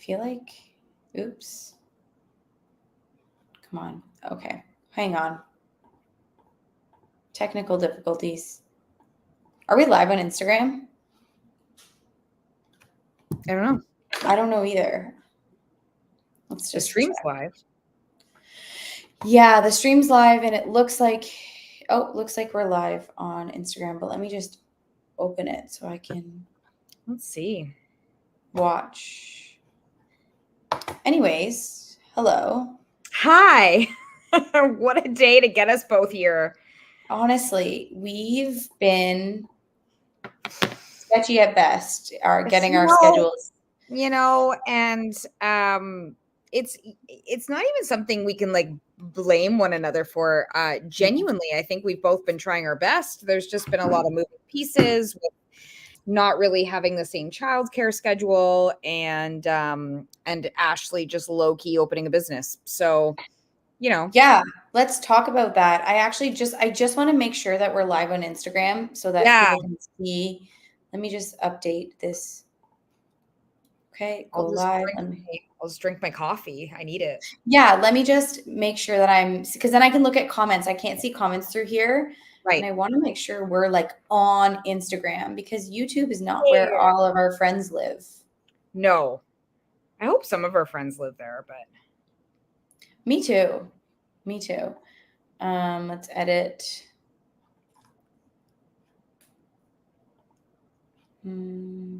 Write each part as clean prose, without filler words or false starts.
feel like, oops. Come on. Okay. Hang on. Technical difficulties. Are we live on Instagram? I don't know. I don't know either. Let's The just stream's check. live. Yeah, the stream's live and it looks like we're live on Instagram, but let me just open it so I can Let's see. watch. Anyways, hello. Hi. What a day to get us both here. Honestly, we've been sketchy at best, getting our Well, schedules. And it's not even something we can like blame one another for. Genuinely, I think we've both been trying our best. There's just been a lot of moving pieces with not really having the same childcare schedule and Ashley just low-key opening a business. So, Yeah, let's talk about that. I just want to make sure that we're live on Instagram so that people can see. Let me just update this. Okay, go live. I'll just drink my coffee. I need it. Yeah, let me just make sure that because then I can look at comments. I can't see comments through here. Right. And I want to make sure we're like on Instagram because YouTube is not where all of our friends live. No. I hope some of our friends live there, but. Me too. Me too. Let's edit. Go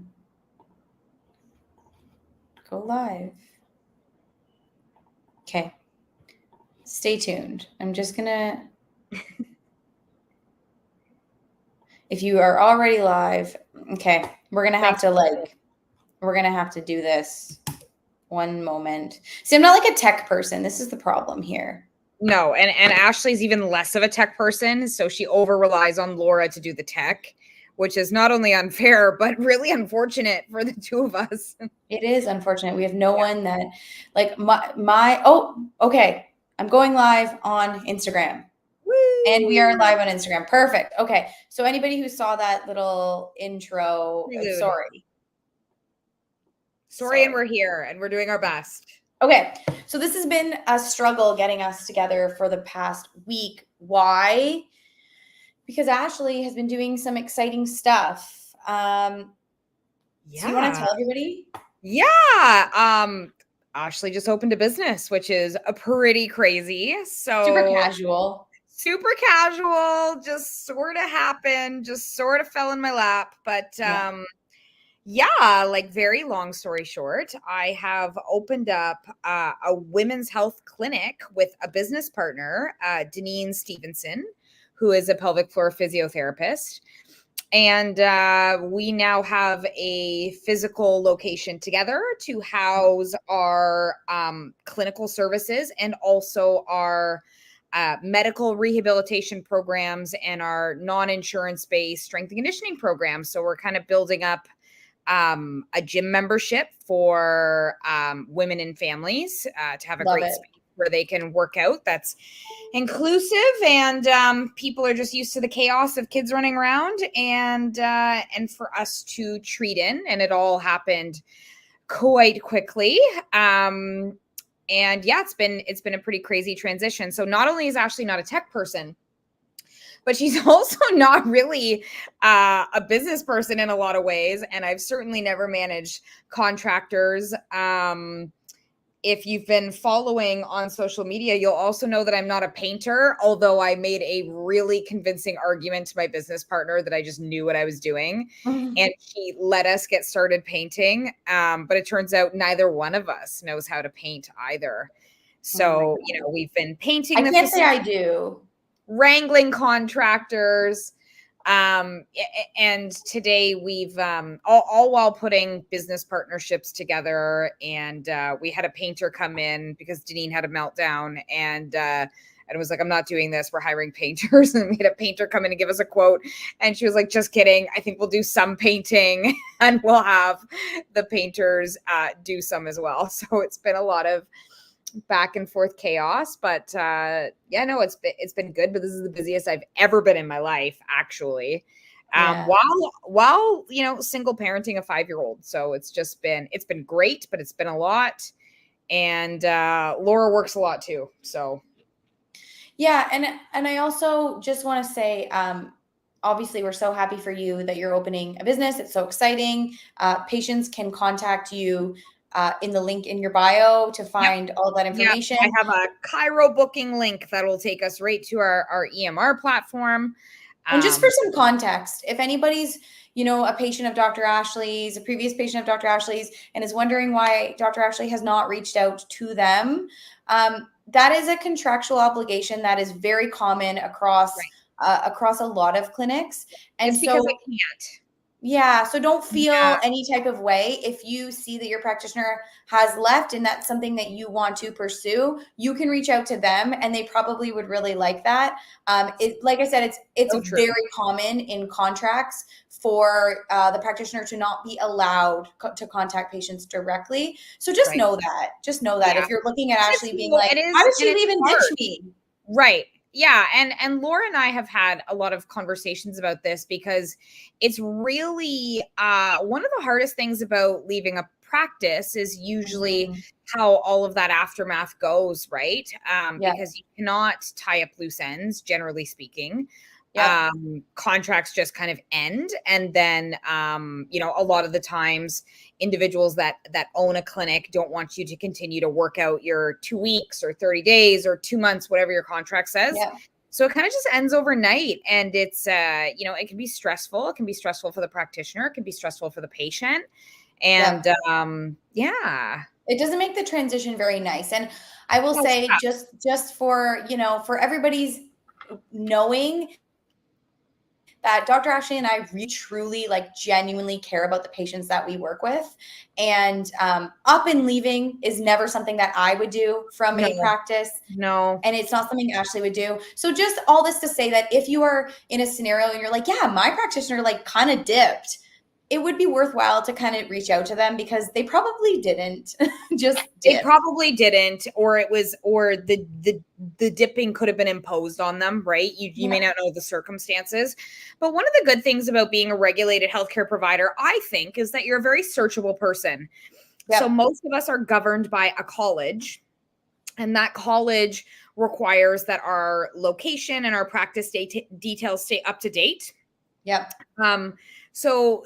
live. Okay. Stay tuned. I'm just gonna. If you are already live, okay, we're gonna have to do this. One moment. See, I'm not like a tech person. This is the problem here. No, and Ashley's even less of a tech person, so she over relies on Laura to do the tech, which is not only unfair but really unfortunate for the two of us. It is unfortunate. We have no one that like my okay. I'm going live on Instagram. Woo! And we are live on Instagram. Perfect. Okay. So anybody who saw that little intro, sorry, and we're here and we're doing our best. Okay. So this has been a struggle getting us together for the past week. Why? Because Ashley has been doing some exciting stuff. So you want to tell everybody? Yeah. Ashley just opened a business, which is a pretty crazy. So super casual, just sort of happened, just sort of fell in my lap. But like very long story short, I have opened up a women's health clinic with a business partner, Deneen Stevenson, who is a pelvic floor physiotherapist. And we now have a physical location together to house our clinical services and also our medical rehabilitation programs and our non-insurance-based strength and conditioning programs. So we're kind of building up a gym membership for women and families to have a great space where they can work out that's inclusive and people are just used to the chaos of kids running around and for us to treat in, and it all happened quite quickly. And yeah, it's been a pretty crazy transition. So not only is Ashley not a tech person, but she's also not really a business person in a lot of ways. And I've certainly never managed contractors. If you've been following on social media, you'll also know that I'm not a painter, although I made a really convincing argument to my business partner that I just knew what I was doing. And she let us get started painting. But it turns out neither one of us knows how to paint either. So, we've been painting. I can't say I do. Wrangling contractors. And today we've all while putting business partnerships together, and we had a painter come in because Deneen had a meltdown and it was like, I'm not doing this. We're hiring painters. And we had a painter come in and give us a quote. And she was like, just kidding. I think we'll do some painting and we'll have the painters do some as well. So it's been a lot of back and forth chaos, but it's been good. But this is the busiest I've ever been in my life, actually. Yeah. While single parenting a 5-year-old. So it's been great, but it's been a lot. And Laura works a lot too. So Yeah, and I also just want to say, obviously, we're so happy for you that you're opening a business. It's so exciting. Patients can contact you in the link in your bio to yep. find all that information. I have a Cairo booking link that will take us right to our EMR platform. And just for some context, if anybody's, a patient of Dr. Ashley's, a previous patient of Dr. Ashley's, and is wondering why Dr. Ashley has not reached out to them, that is a contractual obligation that is very common across across a lot of clinics. And it's because I can't. Yeah. So don't feel any type of way if you see that your practitioner has left and that's something that you want to pursue. You can reach out to them and they probably would really like that. Like I said, it's So true. very common in contracts for the practitioner to not be allowed to contact patients directly. So just know that. Just know that if you're looking at Ashley being like, how did she leave and ditch me? Right. Yeah. And Laura and I have had a lot of conversations about this because it's really one of the hardest things about leaving a practice is usually how all of that aftermath goes, right? Because you cannot tie up loose ends, generally speaking. Contracts just kind of end. And then, a lot of the times individuals that own a clinic don't want you to continue to work out your 2 weeks or 30 days or 2 months, whatever your contract says. So it kind of just ends overnight. And it's, it can be stressful. It can be stressful for the practitioner. It can be stressful for the patient. And it doesn't make the transition very nice. And I will say just for, for everybody's knowing that Dr. Ashley and I really truly genuinely care about the patients that we work with. And up and leaving is never something that I would do from a practice. No. And it's not something Ashley would do. So just all this to say that if you are in a scenario and you're like, yeah, my practitioner kind of dipped, it would be worthwhile to kind of reach out to them because they probably didn't just dip. They probably didn't, or the dipping could have been imposed on them, right? You may not know the circumstances. But one of the good things about being a regulated healthcare provider, I think, is that you're a very searchable person. So most of us are governed by a college, and that college requires that our location and our practice details stay up to date. So,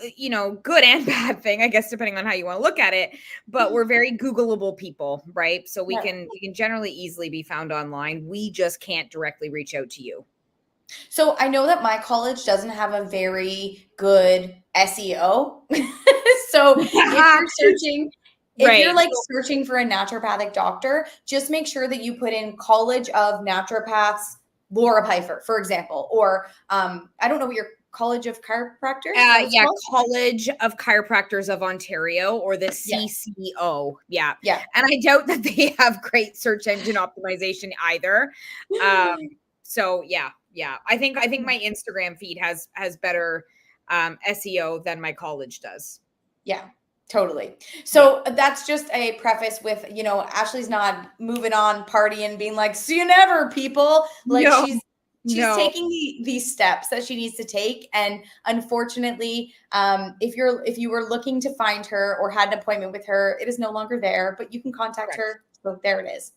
good and bad thing, I guess, depending on how you want to look at it, but we're very Googleable people, right? So we can generally easily be found online. We just can't directly reach out to you. So I know that my college doesn't have a very good SEO. So if you're searching, if you're searching for a naturopathic doctor, just make sure that you put in College of Naturopaths, Laura Pfeiffer, for example, or I don't know what your College of Chiropractors? College of Chiropractors of Ontario, or the CCO. Yeah. And I doubt that they have great search engine optimization either. So I think my Instagram feed has better SEO than my college does. Yeah, totally. So that's just a preface with, Ashley's not moving on partying being like, see you never, people. She's taking these steps that she needs to take. And unfortunately, if you were looking to find her or had an appointment with her, it is no longer there, but you can contact her. So there it is.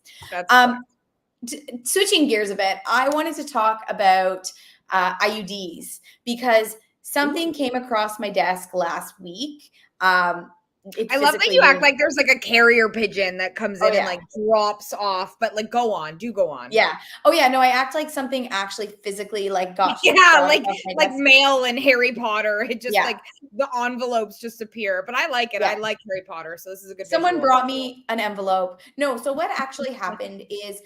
Switching gears a bit, I wanted to talk about IUDs because something came across my desk last week. I love that you act like there's a carrier pigeon that comes in and drops off, but go on. Yeah. Oh yeah. No, I act like something actually physically got. Yeah, like mail and Harry Potter. It just the envelopes just appear. But I like it. I like Harry Potter, so this is a good. Someone brought me an envelope. No, so what actually happened is,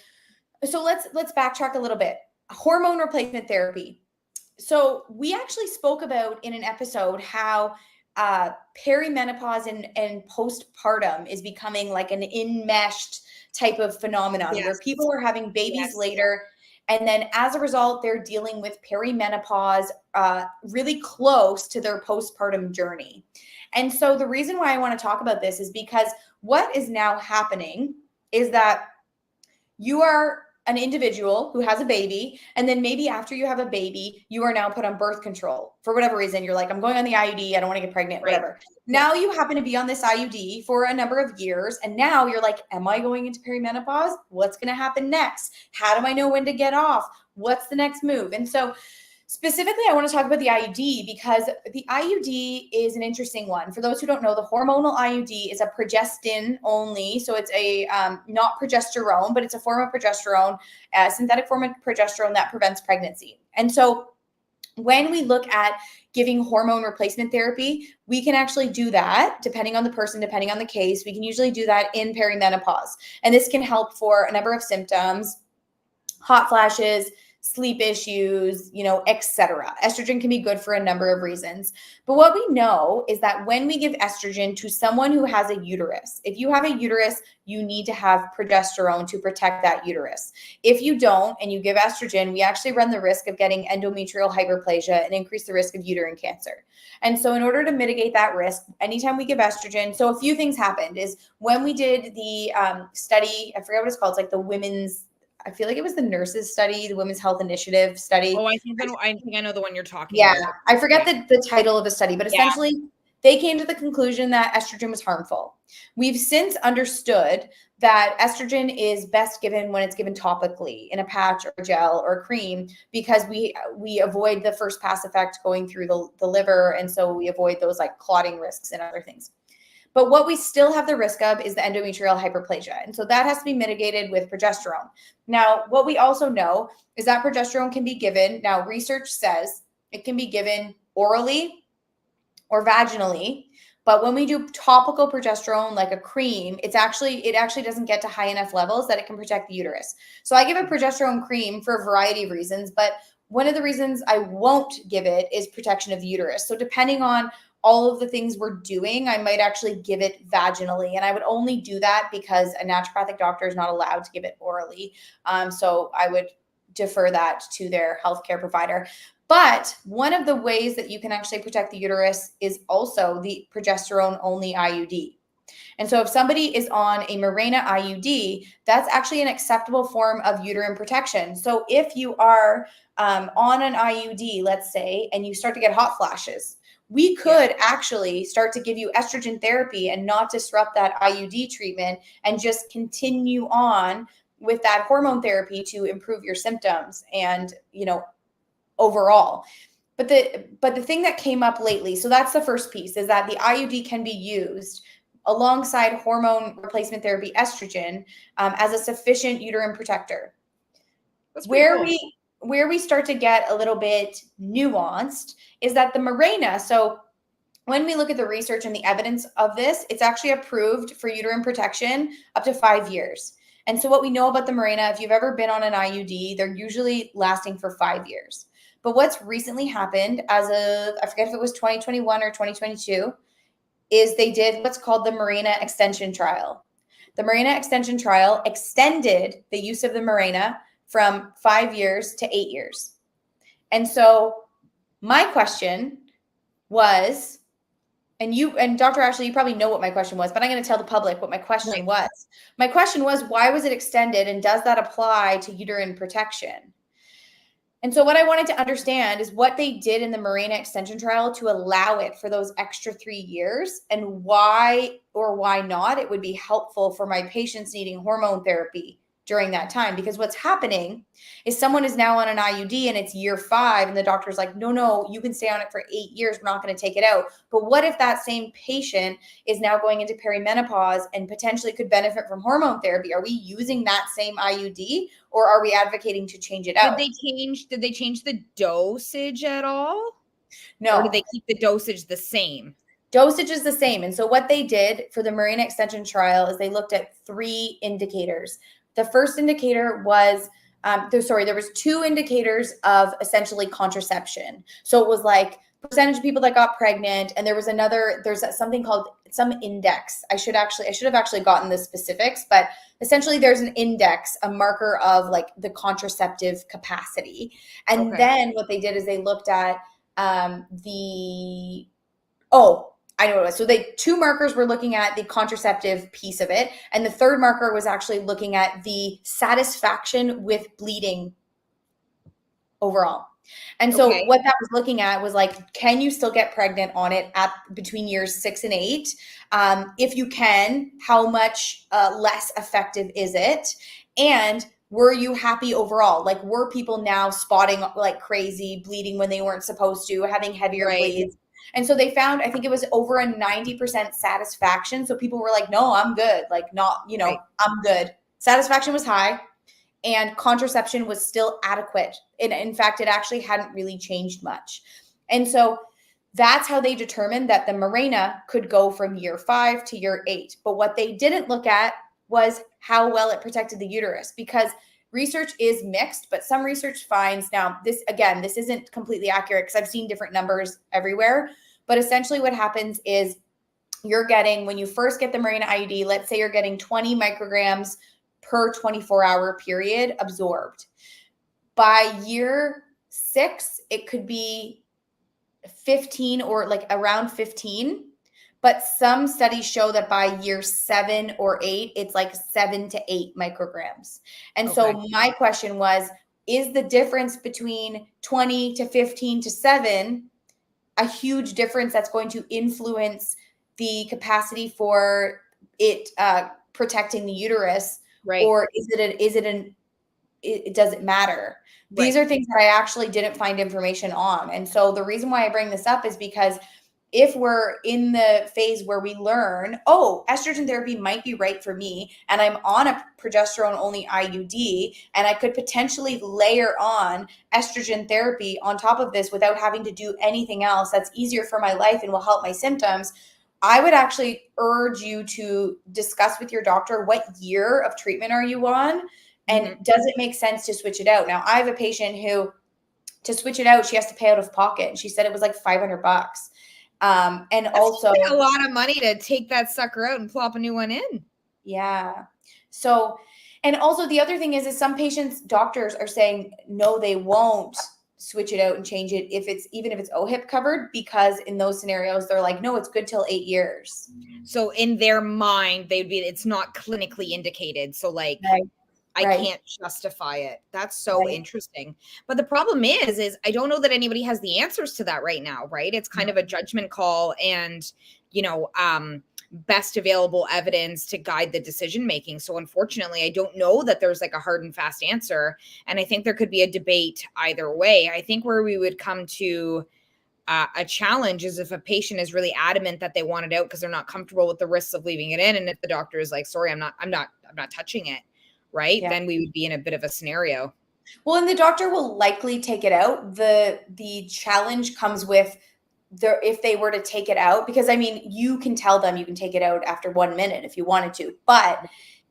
so let's backtrack a little bit. Hormone replacement therapy. So we actually spoke about in an episode how perimenopause and postpartum is becoming an enmeshed type of phenomenon where people are having babies later. And then as a result, they're dealing with perimenopause really close to their postpartum journey. And so the reason why I want to talk about this is because what is now happening is that you are an individual who has a baby, and then maybe after you have a baby, you are now put on birth control for whatever reason. You're like, I'm going on the IUD. I don't want to get pregnant, Right. whatever. Now you happen to be on this IUD for a number of years. And now you're like, am I going into perimenopause? What's going to happen next? How do I know when to get off? What's the next move? And so specifically, I want to talk about the IUD because the IUD is an interesting one. For those who don't know, the hormonal IUD is a progestin only. So it's a not progesterone, but it's a form of progesterone, a synthetic form of progesterone that prevents pregnancy. And so when we look at giving hormone replacement therapy, we can actually do that depending on the person, depending on the case. We can usually do that in perimenopause. And this can help for a number of symptoms, hot flashes, sleep issues, etc. Estrogen can be good for a number of reasons. But what we know is that when we give estrogen to someone who has a uterus, if you have a uterus, you need to have progesterone to protect that uterus. If you don't and you give estrogen, we actually run the risk of getting endometrial hyperplasia and increase the risk of uterine cancer. And so in order to mitigate that risk, anytime we give estrogen, so a few things happened is when we did the study, I forget what it's called, it's like the women's, I feel like it was the nurses study, the Women's Health Initiative study. Oh, I think I know the one you're talking about. about. Yeah, I forget the title of the study, but essentially they came to the conclusion that estrogen was harmful. We've since understood that estrogen is best given when it's given topically in a patch or gel or cream because we avoid the first pass effect going through the liver, and so we avoid those like clotting risks and other things. But what we still have the risk of is the endometrial hyperplasia. And so that has to be mitigated with progesterone. Now, what we also know is that progesterone can be given. Now, research says it can be given orally or vaginally. But when we do topical progesterone, like a cream, it actually doesn't get to high enough levels that it can protect the uterus. So I give a progesterone cream for a variety of reasons, but one of the reasons I won't give it is protection of the uterus. So depending on all of the things we're doing, I might actually give it vaginally. And I would only do that because a naturopathic doctor is not allowed to give it orally. So I would defer that to their healthcare provider. But one of the ways that you can actually protect the uterus is also the progesterone only IUD. And so if somebody is on a Mirena IUD, that's actually an acceptable form of uterine protection. So if you are on an IUD, let's say, and you start to get hot flashes, we could actually start to give you estrogen therapy and not disrupt that IUD treatment and just continue on with that hormone therapy to improve your symptoms and, overall. But the thing that came up lately, so that's the first piece, is that the IUD can be used alongside hormone replacement therapy estrogen as a sufficient uterine protector. That's where cool. Where we start to get a little bit nuanced is that the Mirena, so when we look at the research and the evidence of this, it's actually approved for uterine protection up to 5 years. And so what we know about the Mirena, if you've ever been on an IUD, they're usually lasting for 5 years. But what's recently happened as of, I forget if it was 2021 or 2022, is they did what's called the Mirena extension trial. The Mirena extension trial extended the use of the Mirena from 5 years to 8 years. And so my question was, and Dr. Ashley, you probably know what my question was, but I'm going to tell the public what my question was. My question was, why was it extended, and does that apply to uterine protection? And so what I wanted to understand is what they did in the Mirena extension trial to allow it for those extra 3 years, and why or why not it would be helpful for my patients needing hormone therapy during that time. Because what's happening is someone is now on an IUD and it's year 5 and the doctor's like, no, you can stay on it for 8 years. We're not going to take it out. But what if that same patient is now going into perimenopause and potentially could benefit from hormone therapy? Are we using that same IUD, or are we advocating to change it out? Did they change the dosage at all? No. Or did they keep the dosage the same? Dosage is the same. And so what they did for the Mirena extension trial is they looked at 3 indicators. The first indicator was, there was 2 indicators of essentially contraception. So it was like percentage of people that got pregnant, and there's something called some index. I should have actually gotten the specifics, but essentially there's an index, a marker of like the contraceptive capacity. And then what they did is they looked at I know what it was. So the two markers were looking at the contraceptive piece of it. And the third marker was actually looking at the satisfaction with bleeding overall. And so Okay. what that was looking at was like, can you still get pregnant on it at between years 6 and 8? If you can, how much less effective is it? And were you happy overall? Like, were people now spotting like crazy, bleeding when they weren't supposed to, having heavier bleeds? And so they found, I think it was over a 90% satisfaction. So people were like, no, I'm good. Like, not, I'm good. Satisfaction was high and contraception was still adequate. And in fact, it actually hadn't really changed much. And so that's how they determined that the Mirena could go from year 5 to year 8. But what they didn't look at was how well it protected the uterus, because research is mixed, but some research finds, now this isn't completely accurate because I've seen different numbers everywhere, but essentially what happens is you're getting, when you first get the Mirena IUD, let's say you're getting 20 micrograms per 24-hour period absorbed. By year 6, it could be 15 or like around 15. But some studies show that by year 7 or 8, it's like 7 to 8 micrograms. And so my question was, is the difference between 20 to 15 to 7 a huge difference that's going to influence the capacity for it protecting the uterus? Right. Or it doesn't matter. Right. These are things that I actually didn't find information on. And so the reason why I bring this up is because if we're in the phase where we learn, oh, estrogen therapy might be right for me, and I'm on a progesterone only IUD, and I could potentially layer on estrogen therapy on top of this without having to do anything else that's easier for my life and will help my symptoms, I would actually urge you to discuss with your doctor, what year of treatment are you on? And does it make sense to switch it out? Now, I have a patient who, to switch it out, she has to pay out of pocket. She said it was like $500. And that's also a lot of money to take that sucker out and plop a new one in. Yeah. So, and also the other thing is some patients, doctors are saying, no, they won't switch it out and change it even if it's OHIP covered, because in those scenarios, they're like, no, it's good till 8 years. So in their mind, it's not clinically indicated. So like, I can't justify it. That's so interesting. But the problem is I don't know that anybody has the answers to that right now, right? It's kind of a judgment call and, best available evidence to guide the decision making. So unfortunately, I don't know that there's like a hard and fast answer. And I think there could be a debate either way. I think where we would come to a challenge is if a patient is really adamant that they want it out because they're not comfortable with the risks of leaving it in. And if the doctor is like, sorry, I'm not touching it. Right. Yeah. Then we would be in a bit of a scenario. Well, and the doctor will likely take it out. The challenge comes with if they were to take it out, because I mean, you can tell them you can take it out after 1 minute if you wanted to, but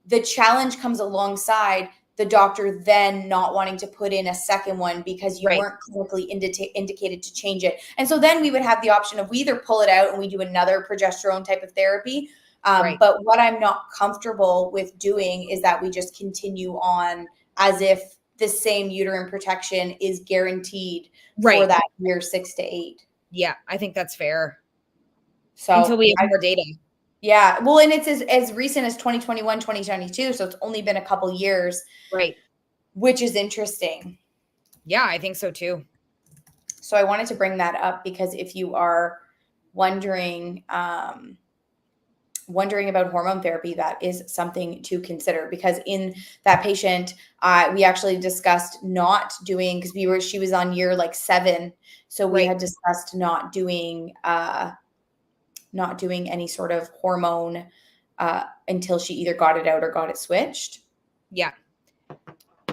the challenge comes alongside the doctor then not wanting to put in a second one because you weren't clinically indicated to change it. And so then we would have the option of we either pull it out and we do another progesterone type of therapy. But what I'm not comfortable with doing is that we just continue on as if the same uterine protection is guaranteed for that year 6 to 8. Yeah, I think that's fair. So until we have more data. Yeah. Well, and it's as recent as 2021, 2022. So it's only been a couple years. Right. Which is interesting. Yeah, I think so too. So I wanted to bring that up because if you are wondering about hormone therapy, that is something to consider, because in that patient, we actually discussed not doing, because she was on year like 7. So we had discussed not doing any sort of hormone until she either got it out or got it switched. Yeah.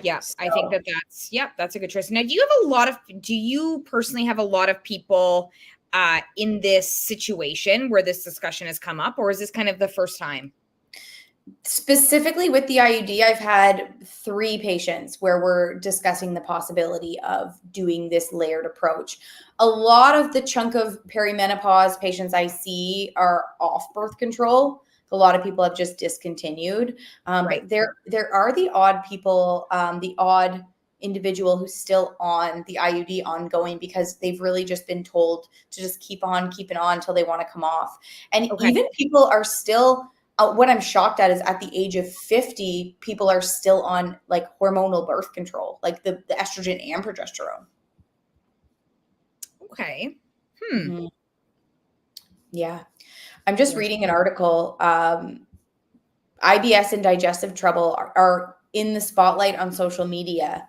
Yeah. So, I think that's a good choice. Now, do you personally have a lot of people in this situation where this discussion has come up, or is this kind of the first time? Specifically with the IUD, I've had 3 patients where we're discussing the possibility of doing this layered approach. A lot of the chunk of perimenopause patients I see are off birth control. A lot of people have just discontinued. But there are the odd people, the odd individual who's still on the IUD ongoing because they've really just been told to just keep on keeping on until they want to come off. And Okay. even people are still, what I'm shocked at is at the age of 50, people are still on like hormonal birth control, like the estrogen and progesterone. Okay. Mhm. Yeah. I'm just reading an article. IBS and digestive trouble are in the spotlight on social media.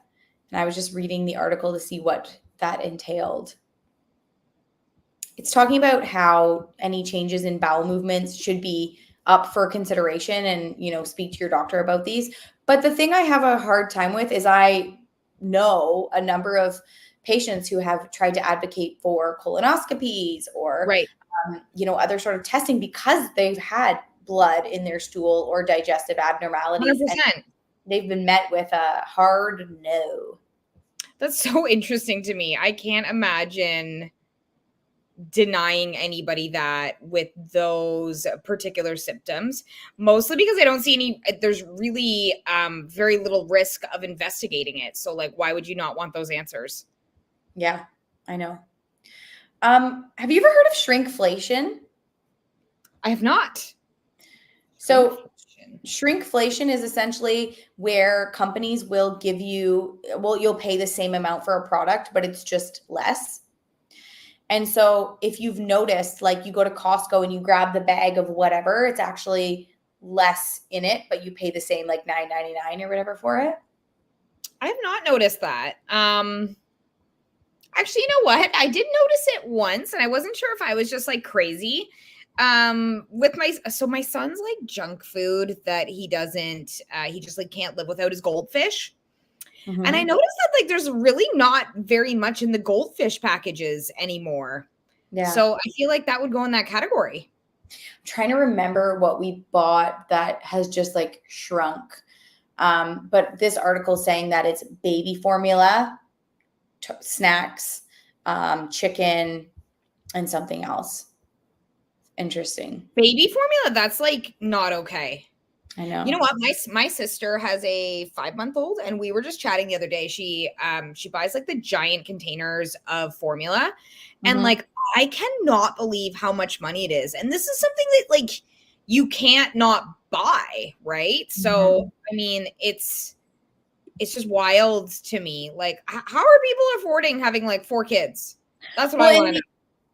And I was just reading the article to see what that entailed. It's talking about how any changes in bowel movements should be up for consideration and, you know, speak to your doctor about these. But the thing I have a hard time with is I know a number of patients who have tried to advocate for colonoscopies or, Right. you know, other sort of testing because they've had blood in their stool or digestive abnormalities. 100%. And they've been met with a hard no. That's so interesting to me. I can't imagine denying anybody that with those particular symptoms, mostly because I don't see there's really very little risk of investigating it. So like, why would you not want those answers? Yeah, I know. Have you ever heard of shrinkflation? I have not. So shrinkflation is essentially where companies will give you, well, you'll pay the same amount for a product, but it's just less. And so if you've noticed, like you go to Costco and you grab the bag of whatever, it's actually less in it, but you pay the same like $9.99 or whatever for it. I have not noticed that. Actually, you know what? I did notice it once and I wasn't sure if I was just like crazy. With my son's like junk food that he doesn't he just like can't live without his goldfish. Mm-hmm. And I noticed that like there's really not very much in the goldfish packages anymore. Yeah. So I feel like that would go in that category. I'm trying to remember what we bought that has just like shrunk. But this article saying that it's baby formula, snacks, chicken, and something else. Interesting. Baby formula, that's like not okay. I know. You know what? My sister has a 5-month-old, and we were just chatting the other day. She buys like the giant containers of formula, and like I cannot believe how much money it is. And this is something that like you can't not buy, right? So I mean, it's just wild to me. Like, how are people affording having like 4 kids? That's what I want to know.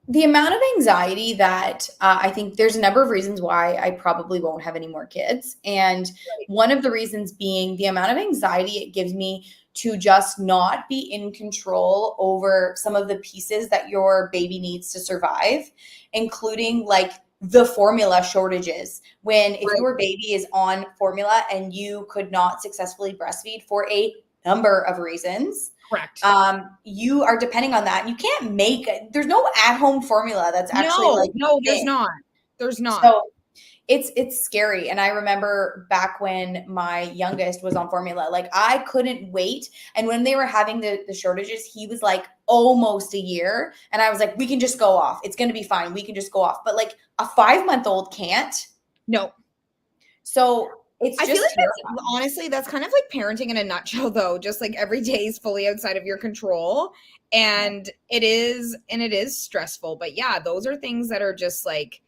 The amount of anxiety that I think there's a number of reasons why I probably won't have any more kids. And one of the reasons being the amount of anxiety it gives me to just not be in control over some of the pieces that your baby needs to survive, including like the formula shortages. When if your baby is on formula and you could not successfully breastfeed for a number of reasons, correct. You are depending on that. You can't make it. There's no at-home formula that's actually there's not. There's not. So it's scary. And I remember back when my youngest was on formula, like I couldn't wait. And when they were having the shortages, he was like almost a year. And I was like, we can just go off. It's going to be fine. We can just go off. But like a 5-month-old can't. No. So I feel like honestly, that's kind of like parenting in a nutshell, though. Just like every day is fully outside of your control, and it is stressful. But yeah, those are things that are just like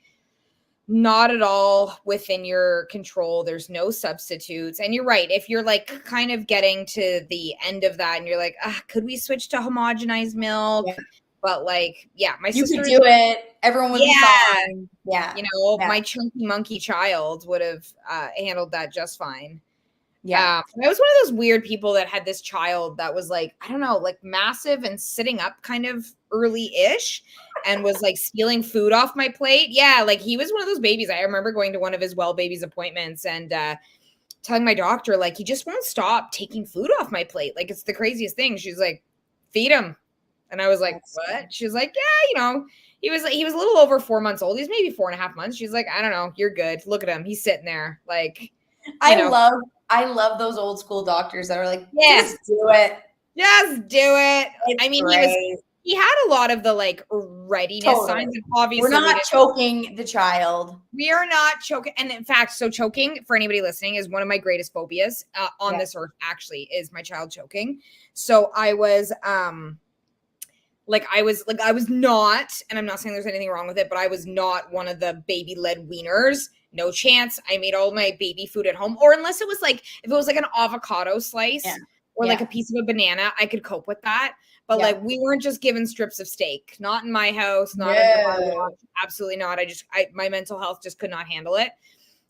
not at all within your control. There's no substitutes, and you're right. If you're like kind of getting to the end of that, and you're like, could we switch to homogenized milk? Yeah. But like, yeah, my sister could do it. Everyone would be fine. Yeah. You know, my chunky monkey child would have handled that just fine. Yeah. I was one of those weird people that had this child that was like, I don't know, like massive and sitting up kind of early-ish and was like stealing food off my plate. Yeah, like he was one of those babies. I remember going to one of his Well Babies appointments and telling my doctor, like, he just won't stop taking food off my plate. Like, it's the craziest thing. She's like, feed him. And I was like, what? She's like, yeah, you know, he was a little over 4 months old. He's maybe 4.5 months. She's like, I don't know. You're good. Look at him. He's sitting there. Like, I love those old school doctors that are like, just do it. Just do it. I mean, he had a lot of the like readiness Totally. signs, and obviously We're not choking the child. we are not choking. And in fact, so choking, for anybody listening, is one of my greatest phobias on this earth. Actually, is my child choking. So I was I was not, and I'm not saying there's anything wrong with it, but I was not one of the baby led weaners. No chance. I made all my baby food at home, or unless it was like, if it was like an avocado slice or like a piece of a banana, I could cope with that. But like, we weren't just given strips of steak, not in my house, not in my house, absolutely not. My mental health just could not handle it.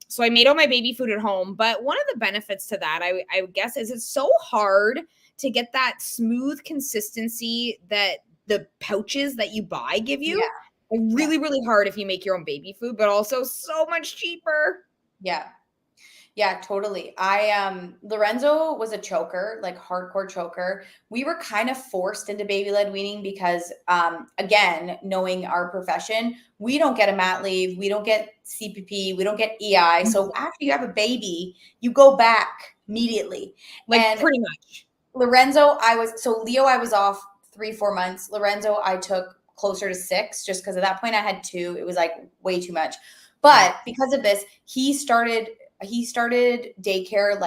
So I made all my baby food at home. But one of the benefits to that, I guess, is it's so hard to get that smooth consistency that the pouches that you buy give you. Really, really hard if you make your own baby food, but also so much cheaper. Yeah, totally. Lorenzo was a choker, like hardcore choker. We were kind of forced into baby-led weaning because, again, knowing our profession, we don't get a mat leave, we don't get CPP, we don't get EI. So after you have a baby, you go back immediately. Like pretty much. Lorenzo, Leo, I was off 3-4 months. Lorenzo, I took closer to 6, just because at that point I had 2. It was like way too much. But because of this, he started daycare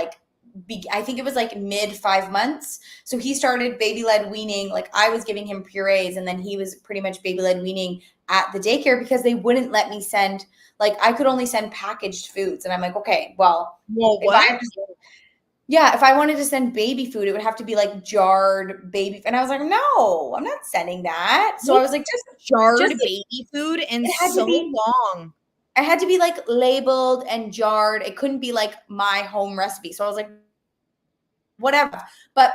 I think it was like mid 5 months. So he started baby-led weaning. Like I was giving him purees, and then he was pretty much baby-led weaning at the daycare because they wouldn't let me send, like I could only send packaged foods. And I'm like, okay, well what? If I wanted to send baby food, it would have to be like jarred baby. And I was like, no, I'm not sending that. So I was like, just jarred baby food, and so long. It had to be like labeled and jarred. It couldn't be like my home recipe. So I was like, whatever. But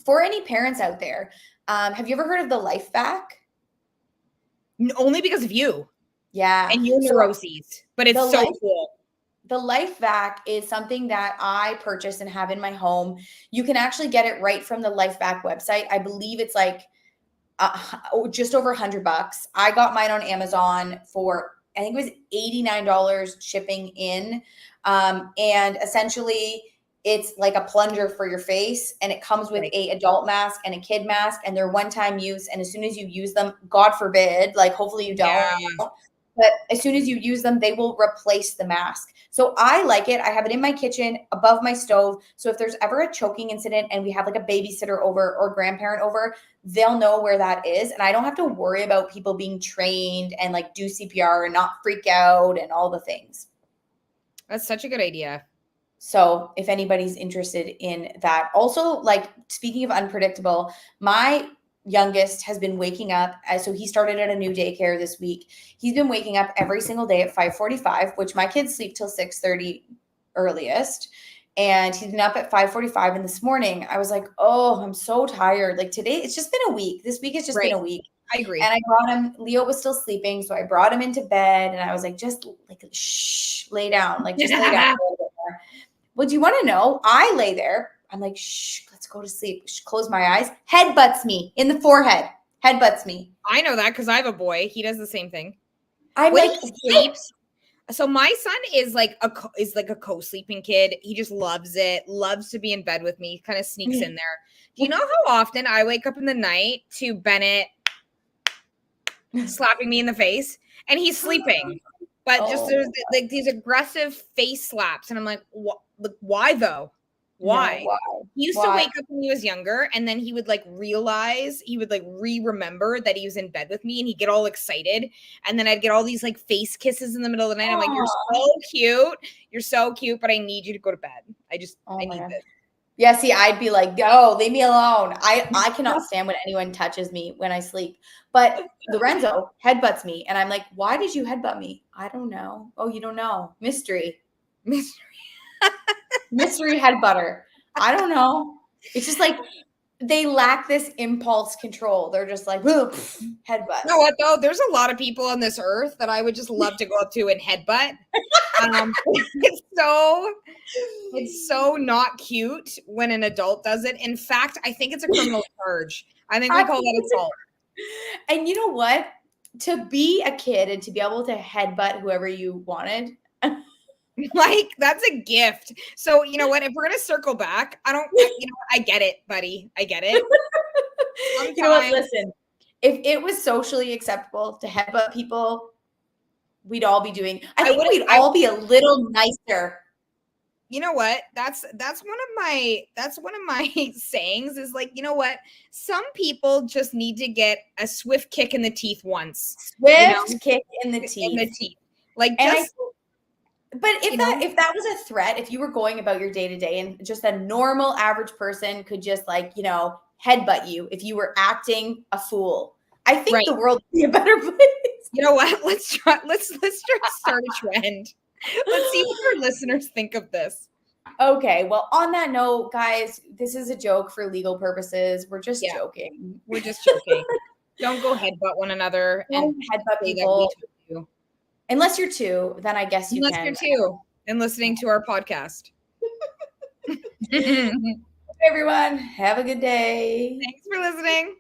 for any parents out there, have you ever heard of the Life Vac? Only because of you. Yeah. And your neuroses. But it's so cool. The Life Vac is something that I purchased and have in my home. You can actually get it right from the Life Vac website. I believe it's like just over $100. I got mine on Amazon for, I think it was $89 shipping in. And essentially it's like a plunger for your face, and it comes with a adult mask and a kid mask, and they're one-time use. And as soon as you use them, God forbid, like hopefully you don't, but as soon as you use them, they will replace the mask. So I like it. I have it in my kitchen above my stove. So if there's ever a choking incident and we have like a babysitter over or grandparent over, they'll know where that is. And I don't have to worry about people being trained and like do CPR and not freak out and all the things. That's such a good idea. So if anybody's interested in that. Also, like speaking of unpredictable, my youngest has been waking up. So he started at a new daycare this week. He's been waking up every single day at 5:45, which my kids sleep till 6:30 earliest. And he's been up at 5:45. And this morning I was like, oh, I'm so tired. Like today, it's just been a week. This week has just been a week. I agree. And I brought him, Leo was still sleeping. So I brought him into bed and I was like, just like, shh, lay down. Like just lay down a little bit more. Well, do you want to know? I lay there. I'm like, shh, let's go to sleep. Close my eyes. Headbutts me in the forehead. Headbutts me. I know that because I have a boy. He does the same thing. I'm when like, he sleeps. So my son is like a co-sleeping kid. He just loves it. Loves to be in bed with me. He kind of sneaks in there. Do you know how often I wake up in the night to Bennett slapping me in the face, and he's sleeping, but just there's like these aggressive face slaps, and I'm like, what? Why though? Why? No, why? He used to wake up when he was younger, and then he would like realize, he would like remember that he was in bed with me, and he'd get all excited, and then I'd get all these like face kisses in the middle of the night. I'm like, you're so cute, but I need you to go to bed. I need this. Yeah, see, I'd be like, go, leave me alone. I cannot stand when anyone touches me when I sleep. But Lorenzo headbutts me, and I'm like, why did you headbutt me? I don't know. Oh, you don't know. Mystery. Mystery headbutter. I don't know. It's just like they lack this impulse control. They're just like, headbutt. You know what though? There's a lot of people on this earth that I would just love to go up to and headbutt. It's so not cute when an adult does it. In fact, I think it's a criminal charge. I think we call that assault. And you know what? To be a kid and to be able to headbutt whoever you wanted. Like that's a gift. So you know what? If we're gonna circle back, I get it, buddy. I get it. You know what? Listen, if it was socially acceptable to headbutt people, we'd all be doing. I think we'd all be a little nicer. You know what? That's one of my sayings is like, you know what? Some people just need to get a swift kick in the teeth once. Swift kick in the teeth. Like and just but if that was a threat, if you were going about your day to day and just a normal average person could just like, you know, headbutt you if you were acting a fool, I think the world would be a better place. You know what? Let's start a trend. Let's see what our listeners think of this. Okay, well, on that note, guys, this is a joke for legal purposes. We're just joking. We're just joking. Don't go headbutt one another and headbutt people. Unless you're two, then I guess you can. Unless you're two and listening to our podcast. Everyone, have a good day. Thanks for listening.